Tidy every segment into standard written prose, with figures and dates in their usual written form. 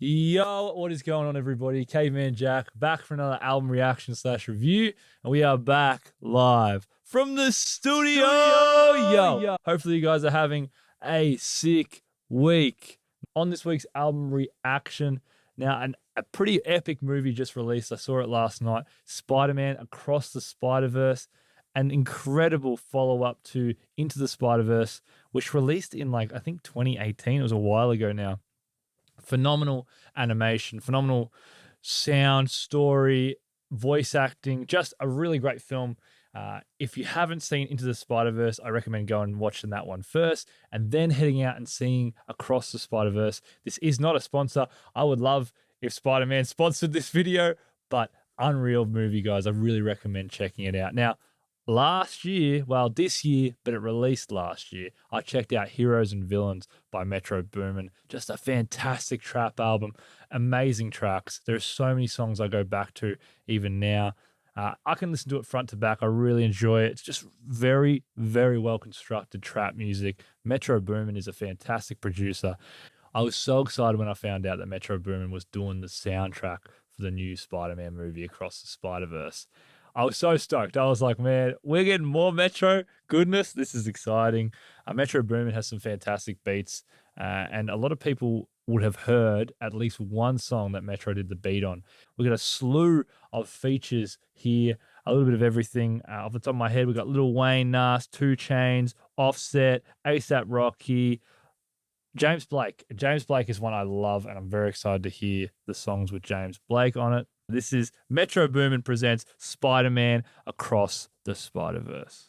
Yo, what is going on, everybody? Caveman Jack back for another album reaction / review, and we are back live from the studio. Yo, hopefully you guys are having a sick week. On this week's album reaction, now a pretty epic movie just released. I saw it last night. Spider-Man Across the Spider-Verse, an incredible follow-up to Into the Spider-Verse, which released in I think 2018. It was a while ago now. Phenomenal animation, phenomenal sound, story, voice acting, just a really great film. If you haven't seen Into the Spider-Verse, I recommend going and watching that one first and then heading out and seeing Across the Spider-Verse. This is not a sponsor. I would love if Spider-Man sponsored this video, but unreal movie, guys. I really recommend checking it out. Now, this year, but it released last year, I checked out Heroes and Villains by Metro Boomin. Just a fantastic trap album, amazing tracks. There's so many songs I go back to even now. I can listen to it front to back. I really enjoy it. It's just very, very well constructed trap music. Metro Boomin is a fantastic producer. I was so excited when I found out that Metro Boomin was doing the soundtrack for the new Spider-Man movie Across the Spider-Verse. I was so stoked. I was like, man, we're getting more Metro. Goodness, this is exciting. Metro Boomin has some fantastic beats, and a lot of people would have heard at least one song that Metro did the beat on. We've got a slew of features here, a little bit of everything. Off the top of my head, we've got Lil Wayne, Nas, 2 Chainz, Offset, A$AP Rocky, James Blake. James Blake is one I love, and I'm very excited to hear the songs with James Blake on it. This is Metro Boomin presents Spider-Man Across the Spider-Verse.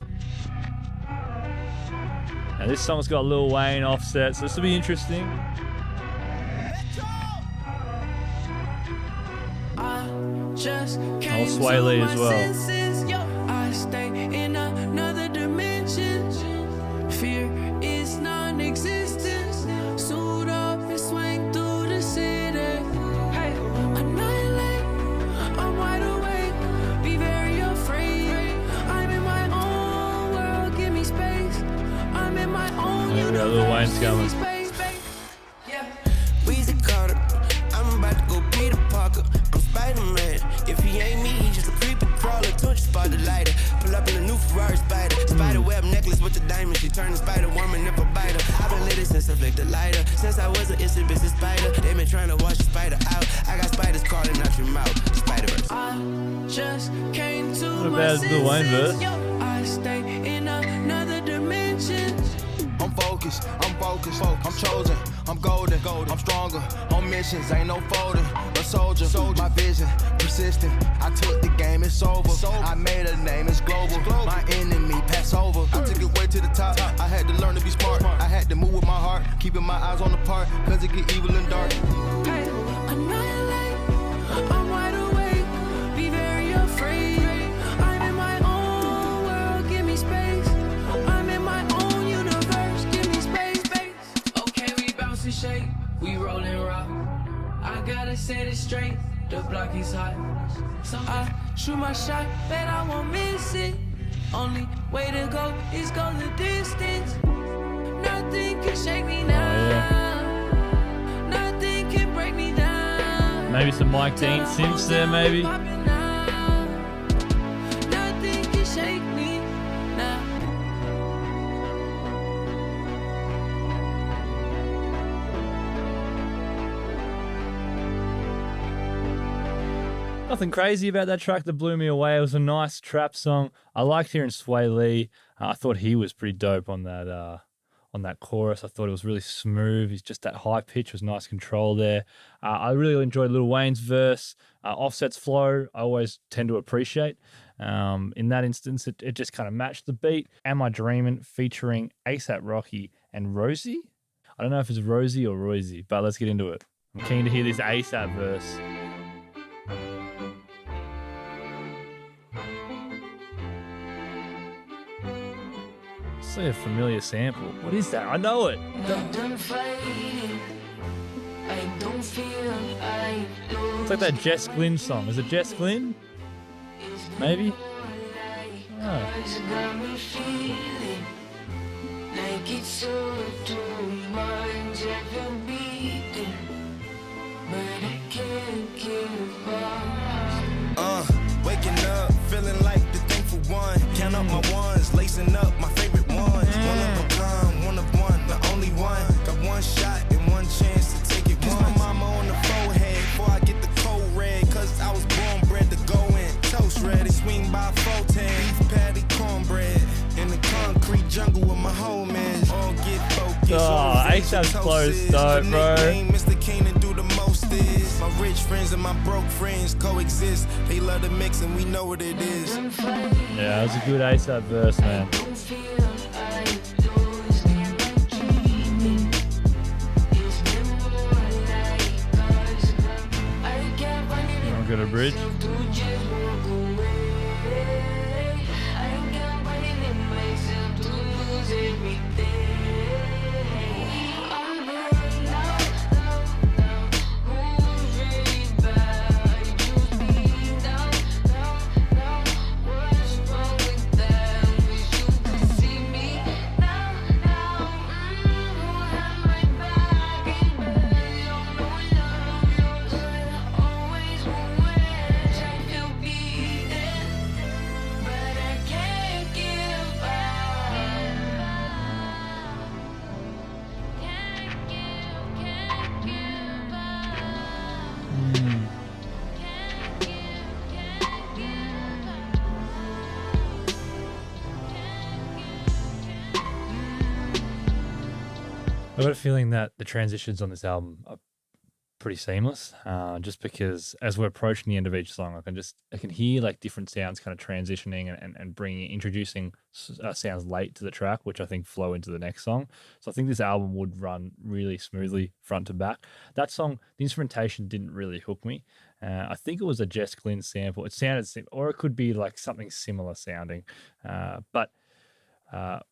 Now this song's got Lil Wayne, Offset, so this will be interesting. Swae as well. I stay in another dimension. Fear is non-existent. Suit up and swing through the city. Hey, annihilate. I'm wide awake. Be very afraid. I'm in my own world. Give me space. I'm in my own universe. Lil Wayne's coming. Wizkid, I'm about to go Peter Parker. I'm Spider-Man. If he ain't me, he just a creepy crawler. Touch spot the lighter. Pull up in a new Ferrari Spider. Spider web necklace with the diamond. She turned Spider-Woman if a biter. I've been lit since I flicked the lighter. Since I was an instant business spider. They been trying to wash the spider out. I got spiders crawling out your mouth. Spider-Verse. I just came to my senses. I stay in another dimension. I'm focused, I'm chosen, I'm golden, I'm stronger, on missions, ain't no folding, a soldier, my vision, persistent, I took the game, it's over, I made a name, it's global, my enemy, pass over, I took it way to the top, I had to learn to be smart, I had to move with my heart, keeping my eyes on the part, cause it get evil and dark. Hey, annihilate, I'm wide awake, be very afraid, I'm in my own world, give me space, I'm in my own universe, give me space. Okay, we bounce and shake, we roll and rock, I gotta set it straight, the block is hot, so I shoot my shot, bet I won't miss it, only way to go is go the distance, nothing can shake me now, nothing can break me down. Maybe some Mike Dean synths there, maybe. Nothing can shake me now. Nothing crazy about that track that blew me away. It was a nice trap song. I liked hearing Swae. I thought he was pretty dope on that chorus. I thought it was really smooth. He's just that high pitch was nice control there. I really enjoyed Lil Wayne's verse. Offset's flow, I always tend to appreciate. In that instance, it just kind of matched the beat. Am I Dreamin' featuring A$AP Rocky and Roisee? I don't know if it's Roisee or Roisee, but let's get into it. I'm keen to hear this A$AP verse. See a familiar sample. What is that? I know it. It's like that Jess Glynn song. Is it Jess Glynn? Maybe? Oh. jungle with my homies. All get focused. Oh, ASAP's close though, bro. Mr. King and do the most is. My rich friends and my broke friends coexist. They love the mix and we know what it is. Yeah, that was a good ASAP verse, man. I'm gonna bridge. I've got a feeling that the transitions on this album are pretty seamless, just because as we're approaching the end of each song, I can hear like different sounds kind of transitioning and introducing sounds late to the track, which I think flow into the next song. So I think this album would run really smoothly front to back. That song, the instrumentation didn't really hook me. I think it was a Jess Glynn sample. It sounded or it could be like something similar sounding, but.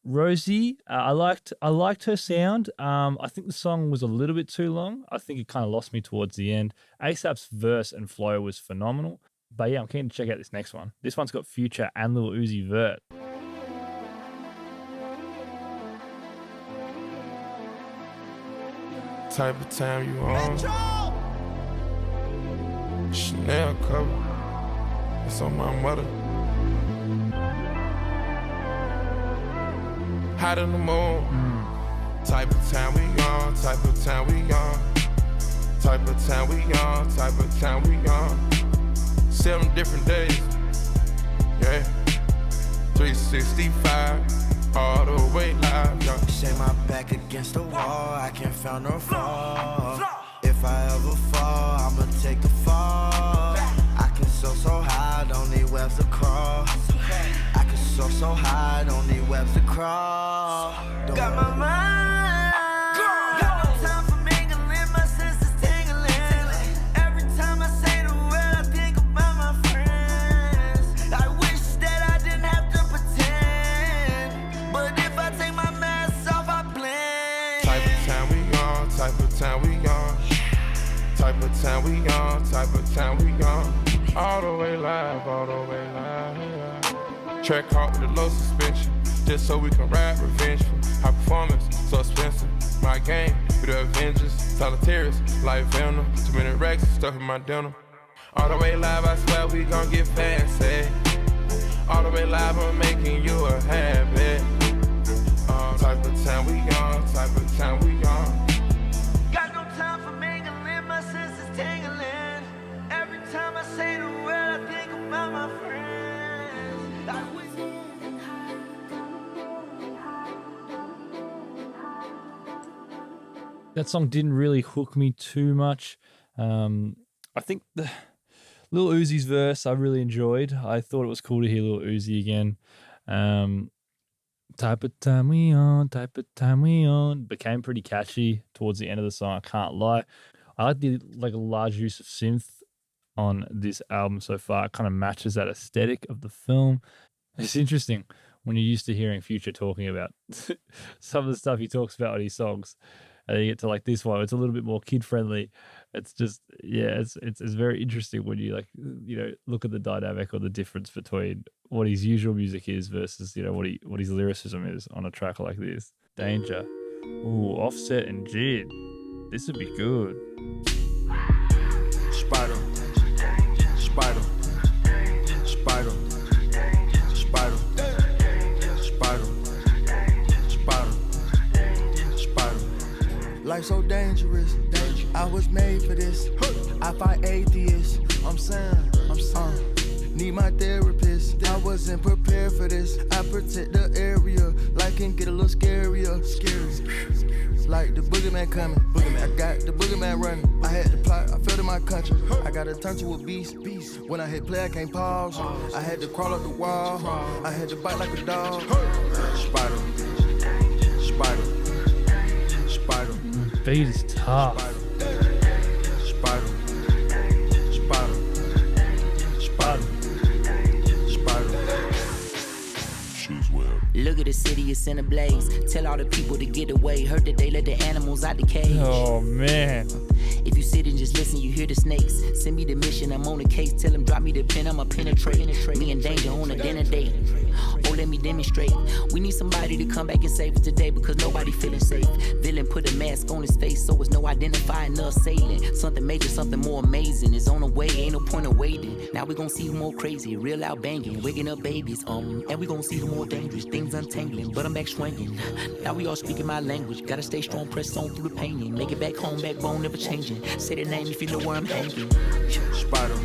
Roisee, I liked her sound. I think the song was a little bit too long. I think it kind of lost me towards the end. ASAP's verse and flow was phenomenal. But yeah, I'm keen to check out this next one. This one's got Future and Lil Uzi Vert. Type of time you on. Chanel cover. It's on my mother. Hot in the moon. Type of time we on, type of time we on. Type of time we on, type of time we on. 7 different days. Yeah. 365, all the way live. Yeah. Shake my back against the wall, I can't find no fall. If I ever fall, I'ma take the fall. I can so high, don't need webs to cross. I can so high, don't need webs to cross. Got my mind. Got no time for mingling, my senses tingling. Every time I say the word, I think about my friends. I wish that I didn't have to pretend, but if I take my mask off, I blend. Type of time we on, type of time we on. Type of time we on, type of time we on. All the way live, all the way live. Track hard with a low suspension, just so we can ride revengeful. High performance, so expensive. My game, we the Avengers, solitaires, like Venom. Too many racks, stuff in my denim. All the way live, I swear we gon' get fancy. All the way live, I'm making you a habit. Type of time we on, type of time we on. Got no time for mingling, my senses tingling. Every time I say the word, I think about my friends. That song didn't really hook me too much. I think the Lil Uzi's verse I really enjoyed. I thought it was cool to hear Lil Uzi again. Type of time we on, type of time we on. Became pretty catchy towards the end of the song, I can't lie. I like the a large use of synth on this album so far. It kind of matches that aesthetic of the film. It's interesting when you're used to hearing Future talking about some of the stuff he talks about on his songs. And then you get to like this one, it's a little bit more kid friendly. It's just, yeah, it's very interesting when you look at the dynamic or the difference between what his usual music is versus, what his lyricism is on a track like this. Danger. Ooh, Offset and Jid. This would be good. Spider. Spider. Spider. Spider. Spider. Spider. Spider. Life so dangerous. I was made for this. I fight atheists. I'm saying. need my therapist. I wasn't prepared for this. I protect the area, like and get a little scarier. Like the boogeyman coming. I got the boogeyman running. I had to plot, I felt in my country. I gotta turn to a beast. When I hit play, I can't pause. I had to crawl up the wall. I had to bite like a dog. Spider. Beat is tough. Spider. Look at the city, it's in a blaze. Tell all the people to get away. Heard that they let the animals out the cage. Oh, man. If you sit and just listen, you hear the snakes. Send me the mission, I'm on the case. Tell them drop me the pen, I'ma penetrate. Me and danger on a dinner date. Oh, let me demonstrate. We need somebody to come back and save us today because nobody feeling safe. Villain put a mask on his face so it's no identifying the assailant. Something major, something more amazing is on the way. Ain't no point of waiting. Now we gon' see who more crazy, real out banging, waking up babies. And we gon' see who more dangerous. Things untangling, but I'm back swinging. Now we all speaking my language. Gotta stay strong, press on through the pain. Make it back home, backbone never changing. Say the name if you know where I'm hanging. Spider.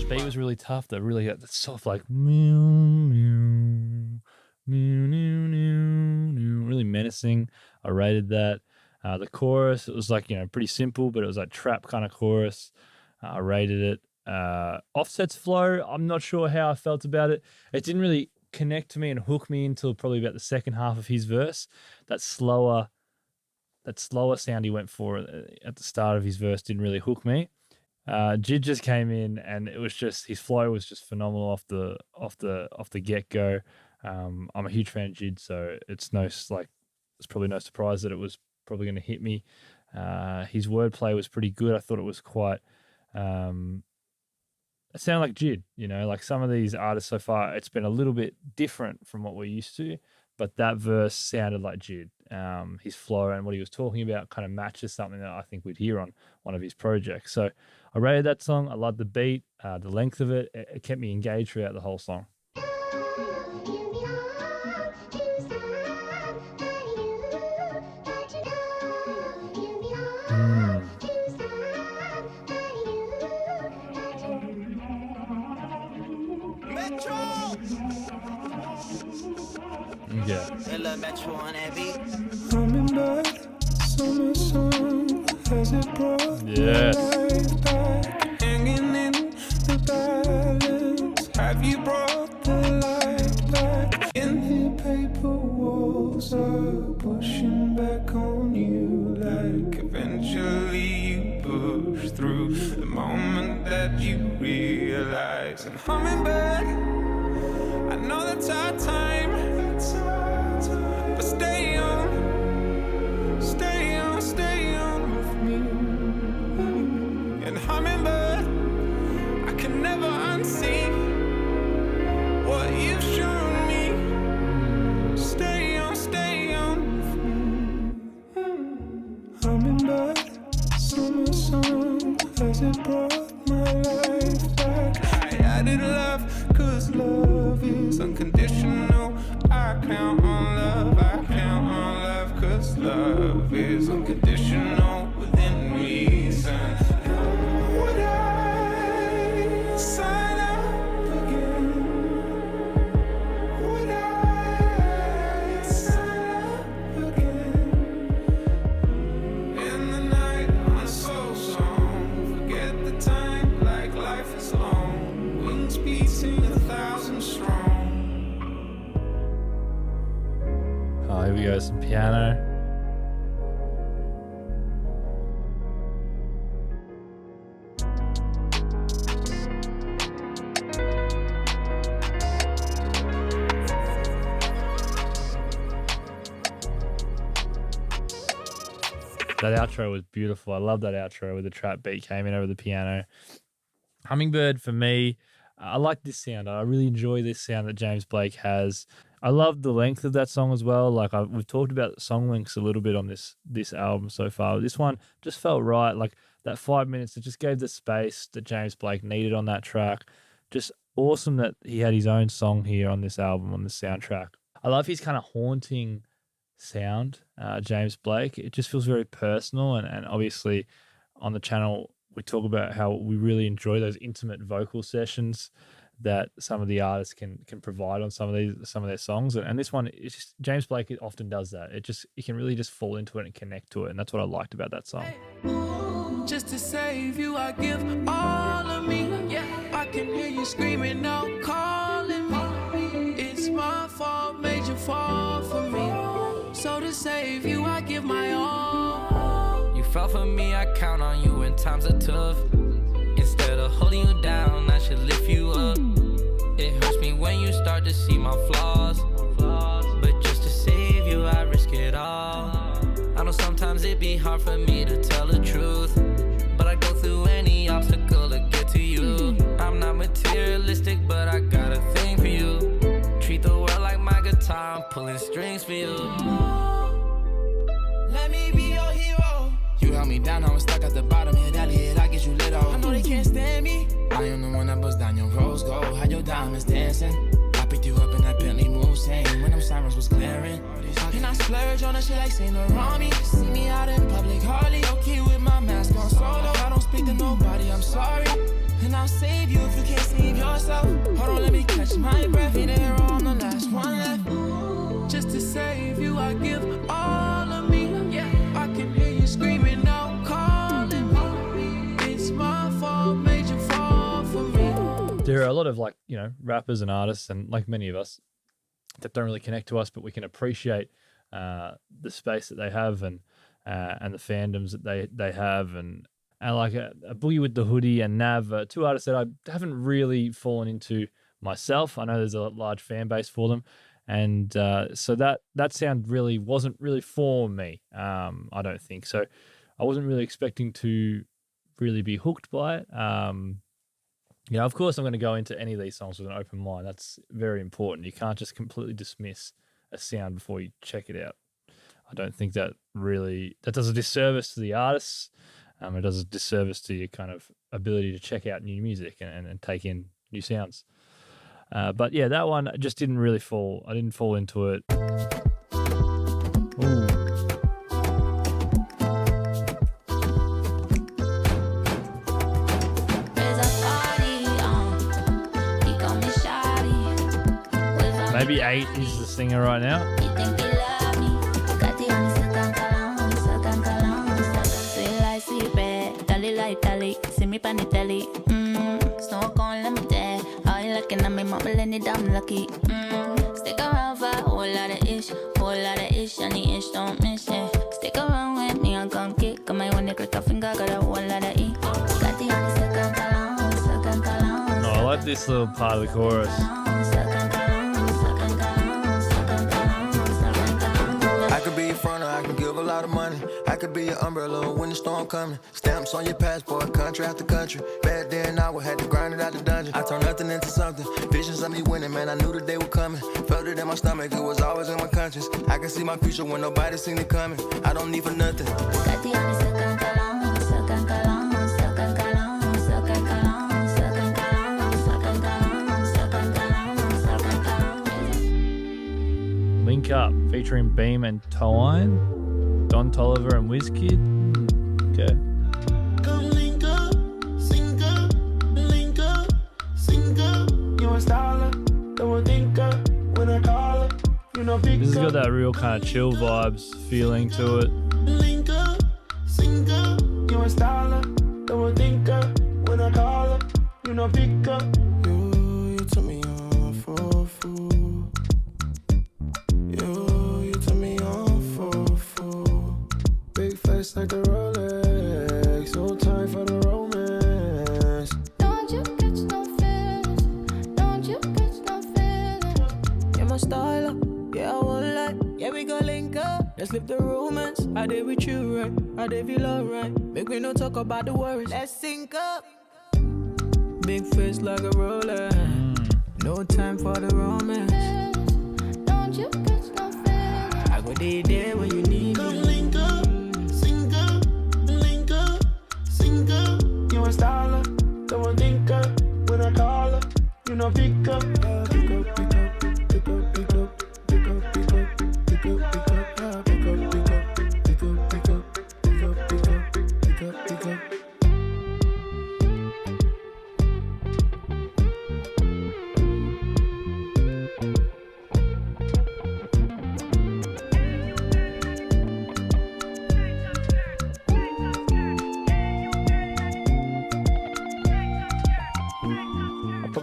Beat was really tough though. Really got the soft like meow meow meow meow meow. Really menacing. I rated that. The chorus, it was like, pretty simple, but it was like trap kind of chorus. I rated it. Offset's flow, I'm not sure how I felt about it. It didn't really connect to me and hook me until probably about the second half of his verse. That slower sound he went for at the start of his verse didn't really hook me. Jid just came in and it was just, his flow was just phenomenal off the get-go. I'm a huge fan of Jid, so it's probably no surprise that it was probably going to hit me. His wordplay was pretty good. I thought it was quite it sounded like Jid, like some of these artists so far, it's been a little bit different from what we're used to, but that verse sounded like Jid. His flow and what he was talking about kind of matches something that I think we'd hear on one of his projects. So I rated that song. I loved the beat, the length of it. It kept me engaged throughout the whole song. Yeah. Metro on that beat. Hummingbird, summer sun, has it brought Yes. life back? Hanging in the balance, have you brought the light back? In the paper walls are pushing back on you, like eventually you push through the moment that you realize. And hummingbird, I know that's our time, but stay on with me. And hummingbird, I can never unsee what you've shown me. Stay on with me. Hummingbird, summer sun, has it brought my life back? I added love, 'cause love is unconditional. I count on love, 'cause love is unconditional within reason. Would I sign up again? Would I sign up again? In the night on a soul song, forget the time like life is long. Wings beating 1,000 strong. Oh, here we go, some piano. That outro was beautiful. I love that outro where the trap beat came in over the piano. Hummingbird, for me, I like this sound. I really enjoy this sound that James Blake has. I love the length of that song as well. We've talked about song lengths a little bit on this album so far. This one just felt right. Like that 5 minutes, it just gave the space that James Blake needed on that track. Just awesome that he had his own song here on this album, on this soundtrack. I love his kind of haunting sound, James Blake. It just feels very personal, and obviously on the channel we talk about how we really enjoy those intimate vocal sessions that some of the artists can provide on some of their songs, and this one, it's just, James Blake often does that. You can really just fall into it and connect to it, and that's what I liked about that song. Just to save you, I give all of me. Yeah, I can hear you screaming out, calling me. It's my fault, made you fall for me. So to save you, I give my all. You fell for me, I count on you when times are tough. Instead of holding you down, I should lift you up. It hurts me when you start to see my flaws, but just to save you, I risk it all. I know sometimes it be hard for me to tell the truth, but I go through any obstacle to get to you. I'm not materialistic, but I got a thing for you. Treat the world like my guitar, I'm pulling strings for you. Let me be your hero. You held me down, I was stuck at the bottom. Hit Elliot, I get you lit off. I know they can't stand me. I am the one that bust down your rose gold. Had your diamonds dancing. I picked you up in that Bentley Mulsanne when them sirens was glaring. And I splurge on a shit like Saint Laurent. See me out in public, hardly okay with my mask on solo. I don't speak to nobody, I'm sorry. And I'll save you if you can't save yourself. Hold on, let me catch my breath. Ain't there on the last one left. Just to save you, I give all of me. Yeah, I can hear you screaming out, calling me. It's my fault, made you fall for me. There are a lot of rappers and artists, and like many of us, that don't really connect to us, but we can appreciate the space that they have and the fandoms that they have, and like a Boogie with the Hoodie and Nav, two artists that I haven't really fallen into myself. I know there's a large fan base for them, and so that sound really wasn't really for me. I don't think so. I wasn't really expecting to really be hooked by it. Of course I'm going to go into any of these songs with an open mind. That's very important. You can't just completely dismiss a sound before you check it out. I don't think that does a disservice to the artists. It does a disservice to your kind of ability to check out new music and take in new sounds. But yeah, that one just didn't really I didn't fall into it. Ooh. Maybe 8 is the singer right now. Stick around for a whole lot of ish, and the ish don't miss it. Stick around with me, I'm gon' kick. I might wanna click a finger, got a whole lot of E. Got the honey, second cologne. Oh, I like this little part of the chorus. I could be your fronter, I can give a lot of money. I could be your umbrella when the storm coming. Stamps on your passport, country after country. Back then I would have to grind it out the dungeon. I turned nothing into something. Visions of me winning, man, I knew the day was coming. Felt it in my stomach, it was always in my conscience. I can see my future when nobody seen it coming. I don't need for nothing. Got the honey, second cologne, second cologne, second cologne, second cologne, second cologne, second cologne, second cologne, second cologne. Link Up featuring Beam and Toian, Don Toliver and Wizkid. Okay. Come link up, sync up, link up, sync up. You a styler, don't think up when I call her. You know, pick This has got up. that real kind of chill vibes feeling to it. Link up, sync up. You a styler, don't think up when I call her. You know, pick up. You took me on for a fool. You took me on for a fool. Big face like a Rolex, so time for the romance. Don't you catch no feelings, don't you catch no feelings. You're my styler, yeah, I won't lie. Yeah, we gon' link up, let's live the romance. I did with you right, I did feel alright. Make me no talk about the worries, let's sync up. Big face like a Rolex, no time for the romance. Don't you catch no feelings. I go there when you need me. Link up, sync up, link up, sync up. You a styler, don't think up when I call her. You know, pick up, pick up, pick up, pick up, pick up, pick up, pick up, pick up, pick up, pick up.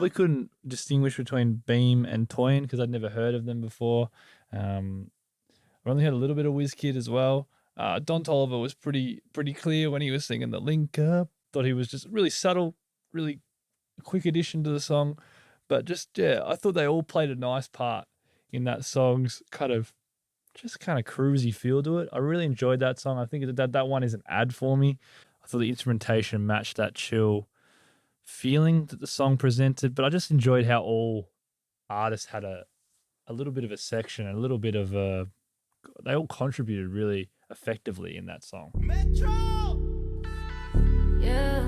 probably couldn't distinguish between Beam and Toian because I'd never heard of them before. I only heard a little bit of Wizkid as well. Don Toliver was pretty clear when he was singing the link up. Thought he was just really subtle, really quick addition to the song. But I thought they all played a nice part in that song's kind of cruisy feel to it. I really enjoyed that song. I think that one is an ad for me. I thought the instrumentation matched that chill feeling that the song presented, but I just enjoyed how all artists had a little bit of a section, a little bit of they all contributed really effectively in that song. Metro! Yeah.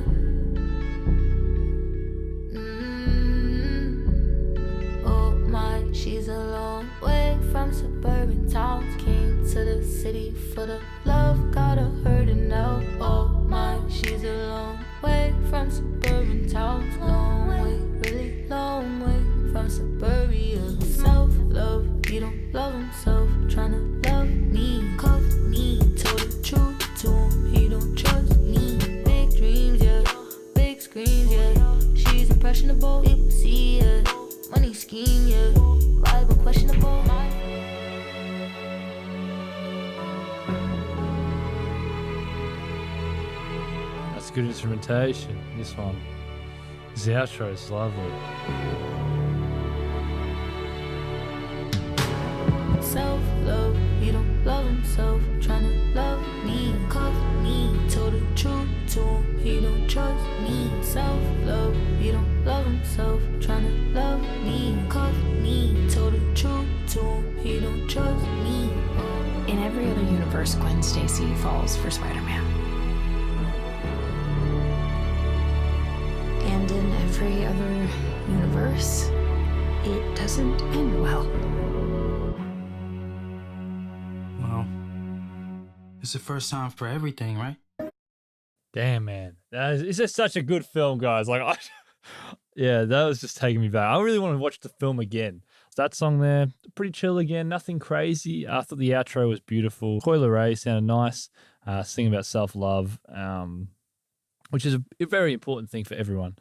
Oh my, she's a long way from suburban towns. Came to the city for the love, got her hurting now. Oh my, she's a long way from suburban towns. Long way, really long way from suburbia. Self-love, he don't love himself. Tryna love me, cuff me. Told the truth to him, he don't trust me. Big dreams, yeah, big screens, yeah. She's impressionable, people see, yeah. Money scheme, yeah. Vibe unquestionable. That's good instrumentation. This one. This outro is lovely. Self-love, he don't love himself. Tryna love me, cuff me. Told the truth to him, he don't trust me. Self-love, he don't love himself. Tryna love me, cuff me. Told the truth to him, he don't trust me. In every other universe, Gwen Stacy falls for Spider-Man. And in every other universe, it doesn't end well. Well, it's the first time for everything, right? Damn, man. It's just such a good film, guys. Like, that was just taking me back. I really want to watch the film again. That song there, pretty chill again, nothing crazy. I thought the outro was beautiful. Leray sounded nice, singing about self-love, which is a very important thing for everyone.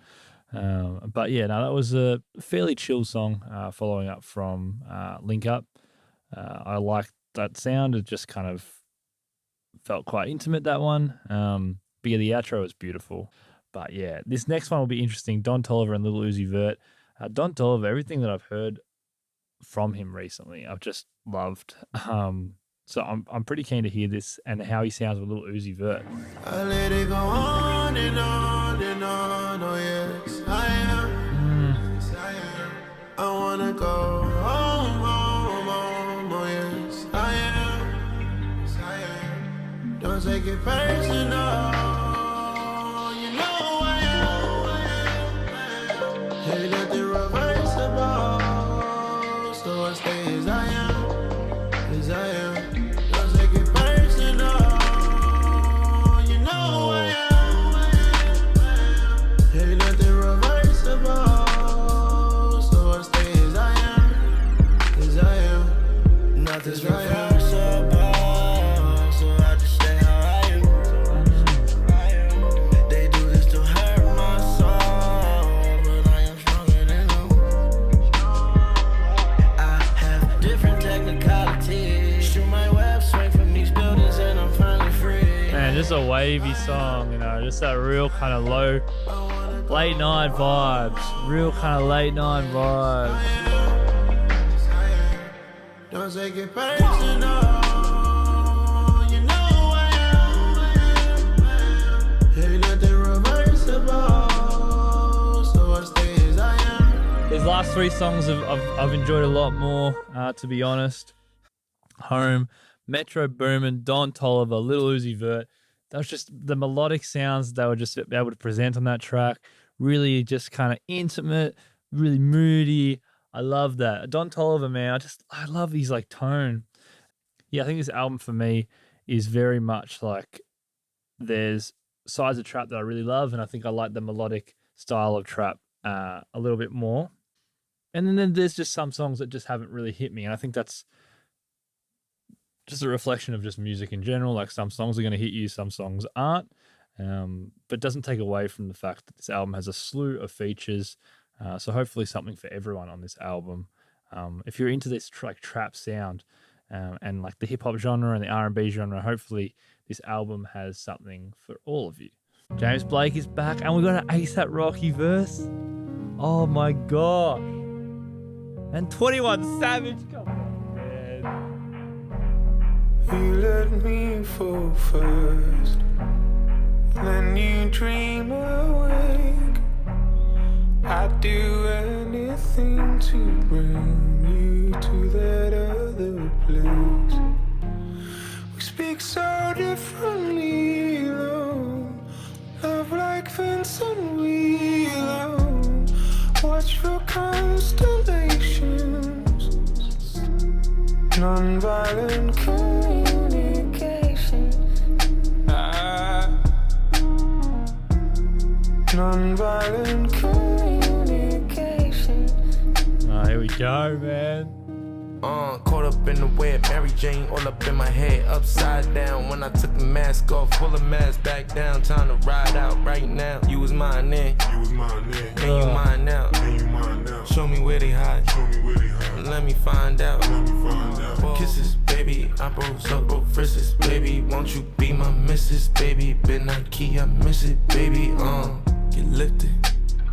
But yeah, no, that was a fairly chill song following up from Link Up. I liked that sound. It just kind of felt quite intimate, that one. But yeah, the outro was beautiful. But yeah, this next one will be interesting. Don Toliver and Lil Uzi Vert. Don Toliver, everything that I've heard from him recently, I've just loved. So I'm pretty keen to hear this and how he sounds with Lil Uzi Vert. I let it go on and on and on, oh yes, I am. Yes, I am. I wanna go home, home, home, oh yes, I am. Yes, I am. Don't take it personal, you know I am. Hey, nothing reversible, so I stay as I am, as I am. This reversible, so I just stay how I am. They do this to hurt my soul, but I am stronger than them. I have different technicalities. Shoot my web, swing from these buildings, and I'm finally free. Man, just a wavy song, you know, just that real kind of low, late night vibes. Real kind of late night vibes. Don't take it personal, you know I am. Ain't nothing reversible, so I stay as I am. His last three songs I've enjoyed a lot more, to be honest. Home, Metro Boomin, Don Toliver, Lil Uzi Vert. That was just the melodic sounds they were just able to present on that track. Really just kind of intimate, really moody. I love that. Don Toliver, man, I love his like tone. Yeah, I think this album for me is very much like there's sides of trap that I really love, and I think I like the melodic style of trap a little bit more. And then there's just some songs that just haven't really hit me, and I think that's just a reflection of just music in general. Like some songs are going to hit you, some songs aren't. But it doesn't take away from the fact that this album has a slew of features. So hopefully something for everyone on this album. If you're into this like trap sound and like the hip hop genre and the R&B genre, hopefully this album has something for all of you. James Blake is back, and we got an ASAP Rocky verse. Oh my gosh! And 21 Savage, come on, man. You let me fall first, then you dream awake. I'd do anything to bring you to that other place. We speak so differently, though. Love like Vincent Wheeler. Watch for constellations. Nonviolent communication. Nonviolent communication. Here we go, man. Caught up in the web, Mary Jane all up in my head, upside down. When I took the mask off, pull the mask back down. Time to ride out right now. You was mine then, You was mine then. and you mine now. And you mine now. Show me where they hide, Show me where they hide. let me find out. Let me find out. Kisses, baby, I broke frizzes, baby. Won't you be my missus, baby? Been a key, I miss it, baby. Get lifted.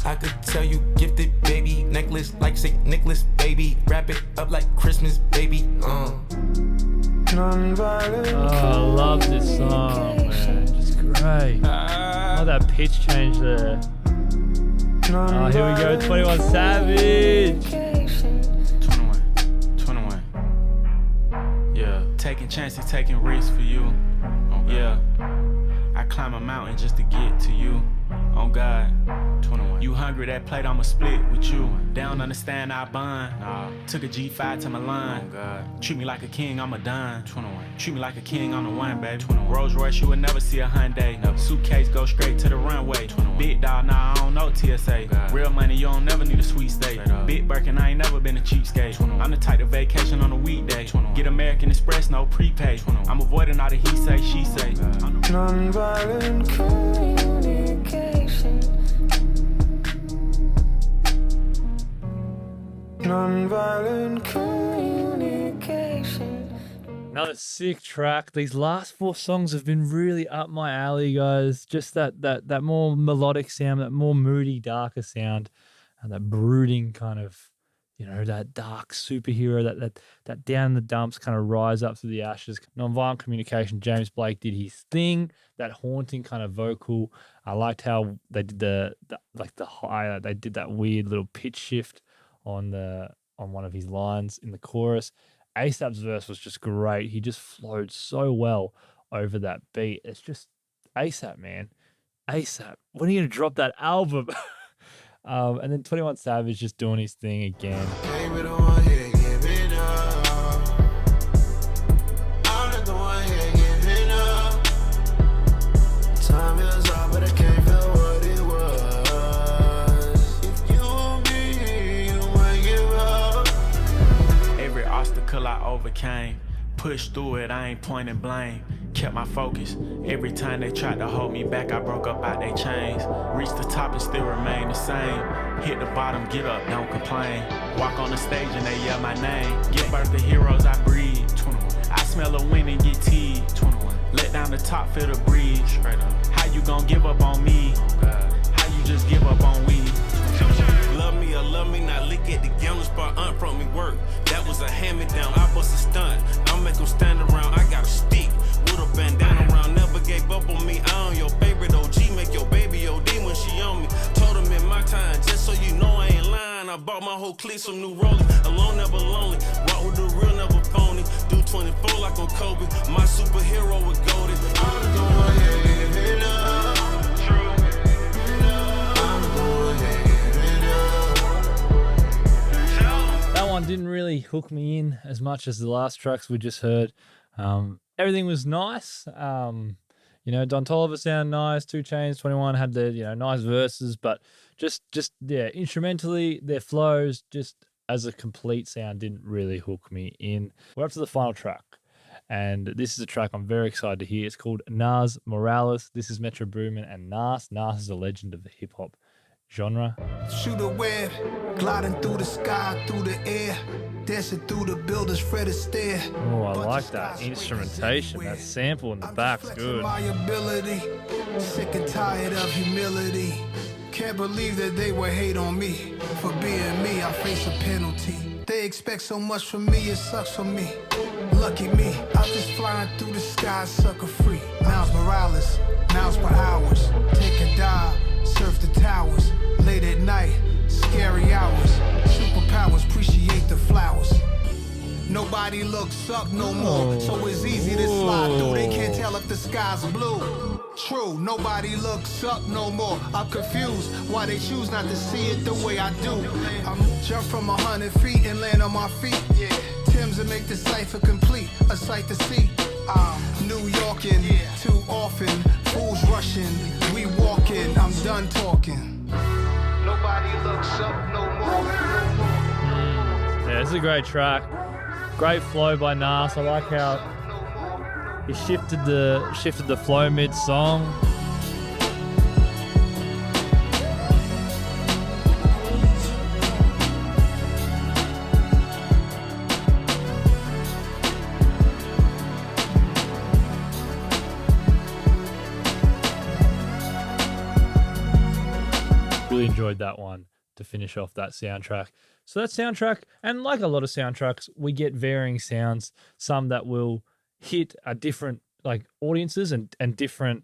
I could tell you gifted, baby. Necklace like St. Nicholas, baby. Wrap it up like Christmas, baby. Nonviolent. Oh, I love this song, man. Just great. Love that pitch change there. Oh, here we go, 21 Savage. 21. Yeah. Taking chances, taking risks for you. Yeah. I climb a mountain just to get to you. Oh God. 21. You hungry, that plate I'ma split with you. They don't understand I bond. Took a G5 to my line. Oh God. Treat me like a king, I'm a dime. 21. Treat me like a king, I'm the one, baby. 21. Rolls Royce, you would never see a Hyundai. Never. Suitcase go straight to the runway. 21. Big dog, nah, I don't know TSA. Oh real money, you don't never need a sweet steak. Big Birkin, I ain't never been a cheapskate. 21. I'm the type of vacation on a weekday. 21. Get American Express, no prepaid. 21. I'm avoiding all the he say, she say. Nonviolent communication. Nonviolent communication. Another sick track. These last 4 songs have been really up my alley, guys. Just that more melodic sound, that more moody, darker sound, and that brooding kind of, that dark superhero, that down in the dumps kind of rise up through the ashes. Nonviolent communication. James Blake did his thing. That haunting kind of vocal. I liked how they did the high. They did that weird little pitch shift on one of his lines in the chorus. ASAP's verse was just great. He just flowed so well over that beat. It's just ASAP, man. ASAP. When are you gonna drop that album? And then 21 Savage just doing his thing again. Can't be the one here giving up. I'm not the one here giving up. Time is up, but I can't feel what it was. If you want me, you might give up. Every obstacle I overcame, pushed through it, I ain't pointing blame. Kept my focus. Every time they tried to hold me back, I broke up out they chains. Reached the top and still remain the same. Hit the bottom, get up, don't complain. Walk on the stage and they yell my name. Give birth to heroes, I breed. 21. I smell a win and get teed. 21. Let down the top, feel the breeze. Straight up. How you gon' give up on me? Oh God. How you just give up on weed? Love me or love me not, lick at the gambling spot, front me work. That was a hand-me-down, I bust a stunt. I'll make them stand around, I got a stick. With a bandana around, never gave up on me. I own your favorite OG, make your baby OD when she on me. Told him in my time, just so you know I ain't lying. I bought my whole clique some new rollers. Alone, never lonely. Walk with the real, never phony. Do 24 like on Kobe. My superhero was golded. I'm the one here giving up. That one didn't really hook me in as much as the last tracks we just heard. Everything was nice. Don Toliver sounded nice. 2 Chainz, 21 had the nice verses, but just instrumentally their flows just as a complete sound didn't really hook me in. We're up to the final track, and this is a track I'm very excited to hear. It's called Nas Morales. This is Metro Boomin and Nas. Nas is a legend of the hip hop genre. Shoot a web, gliding through the sky, through the air, dancing through the buildings, Fred Astaire. Oh, I like that instrumentation. That sample in the back's good. My ability, sick and tired of humility. Can't believe that they would hate on me. For being me, I face a penalty. They expect so much from me, it sucks for me. Lucky me, I'm just flying through the sky, sucker free. Nas Morales, miles per hours. Take a dive, surf the towers. Late at night, scary hours. Superpowers, appreciate the flowers. Nobody looks up no more, so it's easy to slide through. They can't tell if the sky's blue. True, nobody looks up no more. I'm confused why they choose not to see it the way I do. I'm jump from 100 feet and land on my feet. Tim's to make the cipher complete, a sight to see. New Yorkin', too often, fools rushing, we walking. I'm done talking. Nobody looks up no more. Yeah, this is a great track. Great flow by Nas. I like how he shifted the flow mid-song. Really enjoyed that one to finish off that soundtrack. So that soundtrack, and like a lot of soundtracks, we get varying sounds. Some that will hit a different like audiences and different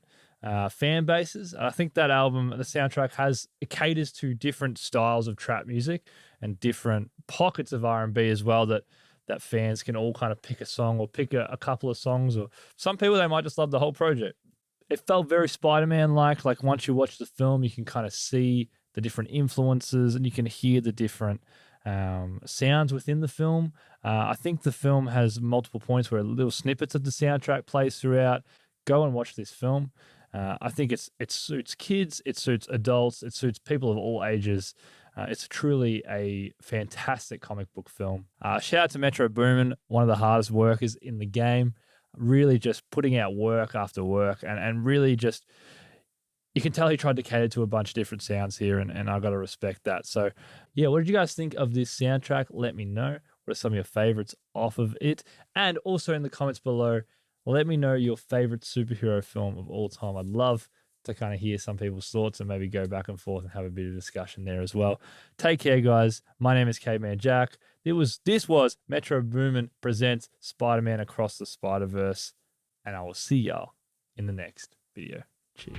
fan bases. And I think that album, the soundtrack, it caters to different styles of trap music and different pockets of R&B as well. That fans can all kind of pick a song or pick a couple of songs, or some people they might just love the whole project. It felt very Spider-Man like. Like once you watch the film, you can kind of see the different influences and you can hear the different sounds within the film. I think the film has multiple points where little snippets of the soundtrack plays throughout. Go and watch this film. I think it suits kids, it suits adults, it suits people of all ages. It's truly a fantastic comic book film. Shout out to Metro Boomin, one of the hardest workers in the game. Really just putting out work after work and really just, you can tell he tried to cater to a bunch of different sounds here, and I've got to respect that. So, yeah, what did you guys think of this soundtrack? Let me know. What are some of your favorites off of it? And also in the comments below, let me know your favorite superhero film of all time. I'd love to kind of hear some people's thoughts and maybe go back and forth and have a bit of discussion there as well. Take care, guys. My name is Caveman Jack. This was Metro Boomin presents Spider-Man Across the Spider-Verse, and I will see y'all in the next video. Cheers.